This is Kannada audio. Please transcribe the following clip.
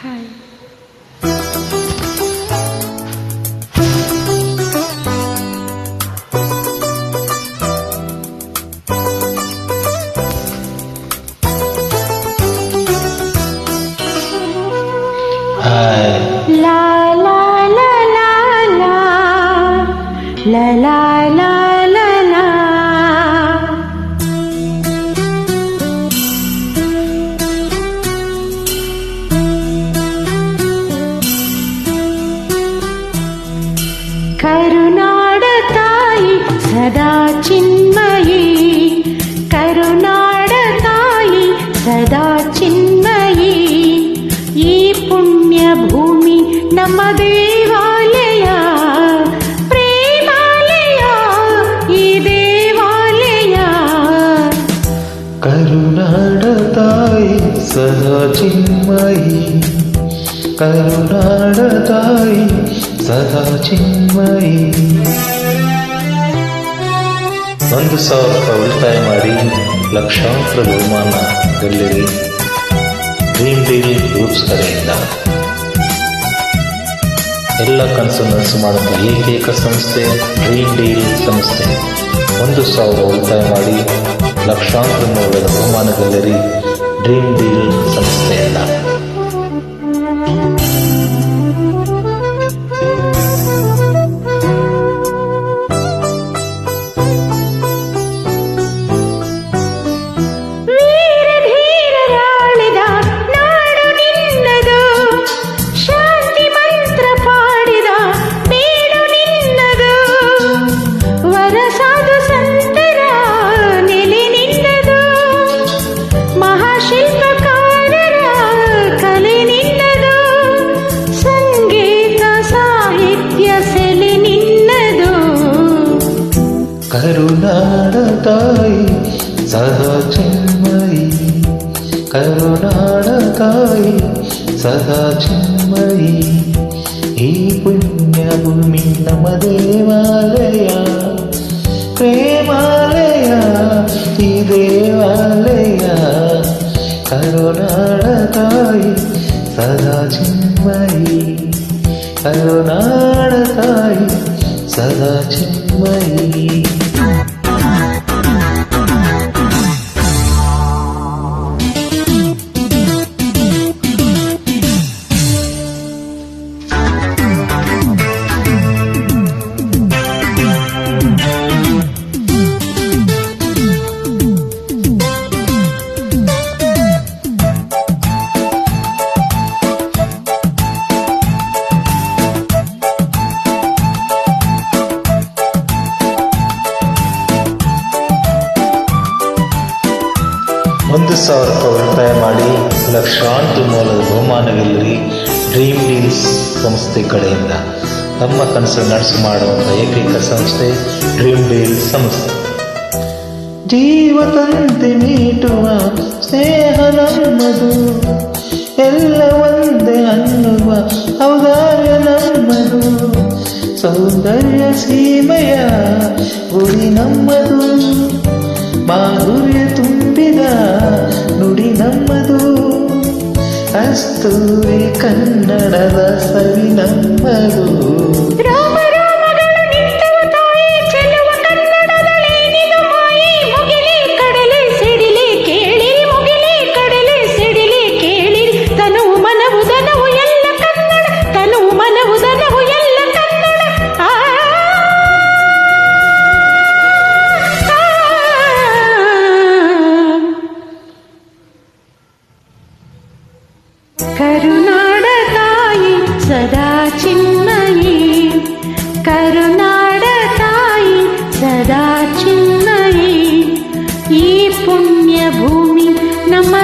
ಹಾಯ್. ಲಾ ಲಾ ಲಾ ಲಾ ಲಾ ಲಾ ಲಾ ಲಾ ಲಾ ಲಾ. ಕರುನಾಡ ತಾಯಿ ಸದಾ ಚಿನ್ಮಯಿ, ಕರುನಾಡ ತಾಯಿ ಸದಾ ಚಿನ್ಮಯಿ. ಈ ಪುಣ್ಯ ಭೂಮಿ ನಮ್ಮ ದೇವಾಲಯ, ಪ್ರೇಮಾಲಯ ಈ ದೇವಾಲಯ. ಕರುನಾಡ ತಾಯಿ ಸದಾ ಚಿನ್ಮಯಿ, ಕರುನಾಡ ತಾಯಿ ಸದಾ ಚಿನ್ಮಯಿ. 1,000 ಉಳಿತಾಯ ಮಾಡಿ ಲಕ್ಷಾಂತರ ಬಹುಮಾನ ಗೆಲ್ಲಿರಿ ಡ್ರೀಮ್ ಡೀಲ್ ಗ್ರೂಪ್ಸ್ ಕಡೆಯಿಂದ. ಎಲ್ಲ ಕನಸು ನನಸು ಮಾಡುವ ಏಕೈಕ ಸಂಸ್ಥೆ ಡ್ರೀಮ್ ಡೀಲ್ ಸಂಸ್ಥೆ. 1,000 ಉಳಿತಾಯ ಮಾಡಿ ಲಕ್ಷಾಂತರ ಮೌಲ್ಯದ ಬಹುಮಾನ ಗೆಲ್ಲಿರಿ ಡ್ರೀಮ್ ಡೀಲ್ ಸಂಸ್ಥೆಯಿಂದ. ಕರುನಾಡ ತಾಯಿ ಸದಾ ಚಿನ್ಮಯಿ, ಕರುನಾಡ ತಾಯಿ ಸದಾ ಚಿನ್ಮಯಿ. ಈ ಪುಣ್ಯ ಭೂಮಿ ನಮ್ಮ ದೇವಾಲಯ, ಪ್ರೇಮಾಲಯ ಈ ದೇವಾಲಯ. ಕರುನಾಡ ತಾಯಿ ಸದಾ ಚಿನ್ಮಯಿ, ಕರುನಾಡ ತಾಯಿ ಸದಾ ಚಿನ್ಮಯಿ. ₹1,000 ಉಳಿತಾಯ ಮಾಡಿ ಲಕ್ಷಾಂತರ ಮೌಲ್ಯದ ಬಹುಮಾನ ಗೆಲ್ಲಿರಿ ಡ್ರೀಮ್ ಡೀಲ್ಸ್ ಸಂಸ್ಥೆ ಕಡೆಯಿಂದ. ತಮ್ಮ ಕನಸು ನಡೆಸು ಮಾಡುವಂಥ ಏಕೈಕ ಸಂಸ್ಥೆ ಡ್ರೀಮ್ ಡೀಲ್ ಸಂಸ್ಥೆ. ಜೀವ ತಂತಿ ಮೀಟುವ ಸ್ನೇಹ ನಮ್ಮದು, ಎಲ್ಲ ಒಂದೇ ಅನ್ನುವ ಔದಾರ್ಯ ನಮ್ಮದು. ಸೌಂದರ್ಯ ಸೀಮೆಯ ಗುರಿ ನಮ್ಮದು, ಮಾಧುರ್ಯ ತುಂಬಿದ ನುಡಿ ನಮ್ಮದು. ಕಸ್ತೂರಿ ಕನ್ನಡದ ಸವಿ ನಮ್ಮದು. ಕರುನಾಡ ತಾಯಿ ಸದಾ ಚಿನ್ಮಯಿ, ಕರುನಾಡ ತಾಯಿ ಸದಾ ಚಿನ್ಮಯಿ. ಈ ಪುಣ್ಯ ಭೂಮಿ ನಮ್ಮ